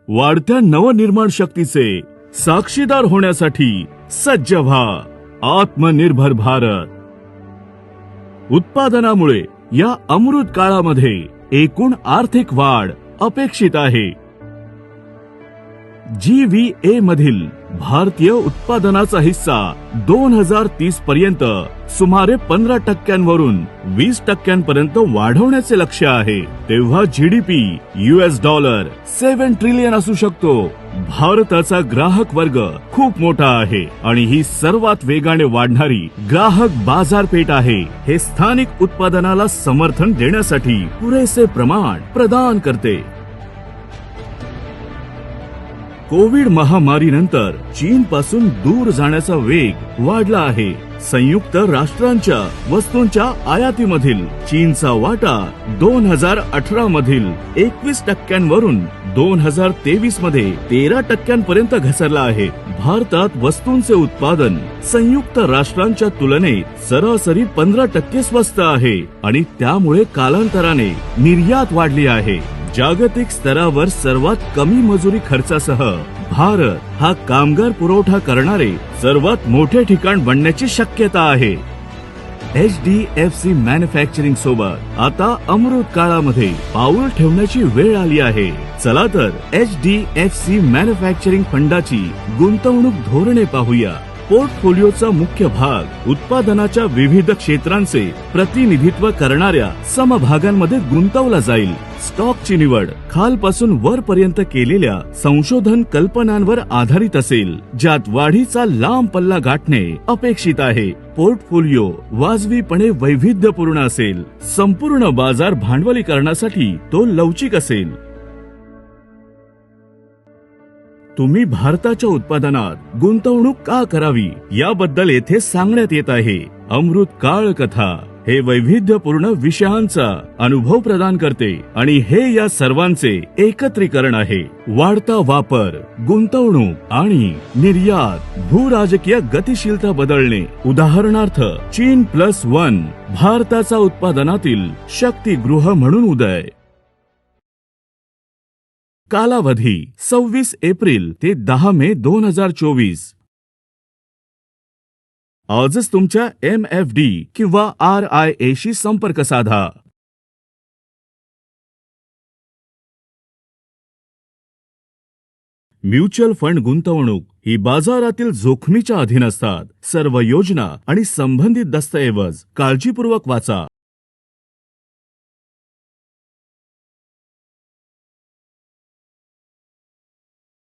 वाढत्या नवनिर्माण शक्तीचे साक्षीदार होण्यासाठी सज्ज व्हा. आत्मनिर्भर भारत. उत्पादनामुळे या अमृत काळामध्ये एकूण आर्थिक वाढ अपेक्षित आहे. GVA मधील भारतीय उत्पादनाचा हिस्सा 2030 पर्यंत सुमारे 15% 20% वाढवण्याचे लक्ष्य आहे. तेव्हा GDP $7 ट्रिलियन असू शकतो. भारताचा ग्राहक वर्ग खूप मोठा आहे आणि ही सर्वात वेगाने वाढणारी ग्राहक बाजारपेठ आहे. हे स्थानिक उत्पादनाला समर्थन देण्यासाठी पुरेसे प्रमाण प्रदान करते. कोविड महामारीनंतर चीनपासून दूर जाण्याचा वेग वाढला आहे. संयुक्त राष्ट्रांच्या वस्तूंच्या आयातीमधील चीनचा वाटा 2018 मधील 21% 2023 मध्ये 13% घसरला आहे. भारतात वस्तूंचे उत्पादन संयुक्त राष्ट्रांच्या तुलनेत सरासरी 15% स्वस्त आहे आणि त्यामुळे कालांतराने निर्यात वाढली आहे. जागतिक स्तरावर सर्वात कमी मजुरी खर्चासह भारत हा कामगार पुरवठा करणारे सर्वात मोठे ठिकाण बनण्याची शक्यता आहे. HDFC मॅन्युफॅक्चरिंग सोबत आता अमृत काळामध्ये पाऊल ठेवण्याची वेळ आली आहे. चला तर HDFC मॅन्युफॅक्चरिंग फंडाची गुंतवणूक धोरणे पाहूया. पोर्टफोलिओचा मुख्य भाग उत्पादनाच्या विविध क्षेत्रांचे प्रतिनिधित्व करणाऱ्या समभागांमध्ये गुंतवला जाईल. स्टॉकची निवड खालपासून वरपर्यंत केलेल्या संशोधन कल्पनांवर आधारित असेल, ज्यात वाढीचा लांब पल्ला गाठणे अपेक्षित आहे. पोर्टफोलिओ वाजवीपणे वैविध्यपूर्ण असेल. संपूर्ण बाजार भांडवलीकरणासाठी तो लवचिक असेल. तुम्ही भारताच्या उत्पादनात गुंतवणूक का करावी याबद्दल येथे सांगण्यात येत आहे. अमृत काळ कथा हे वैविध्यपूर्ण विषयांचा अनुभव प्रदान करते आणि हे या सर्वांचे एकत्रीकरण आहे. वाढता वापर, गुंतवणूक आणि निर्यात, भूराजकीय गतिशीलता बदलणे. उदाहरणार्थ चीन+1 भारताचा उत्पादनातील शक्तीगृह म्हणून उदय. कालावधी 26 एप्रिल ते 10 मे 2024. आजच तुमच्या MFD किंवा RIA शी संपर्क साधा. म्युच्युअल फंड गुंतवणूक ही बाजारातील जोखमीच्या अधीन असतात. सर्व योजना आणि संबंधित दस्तऐवज काळजीपूर्वक वाचा.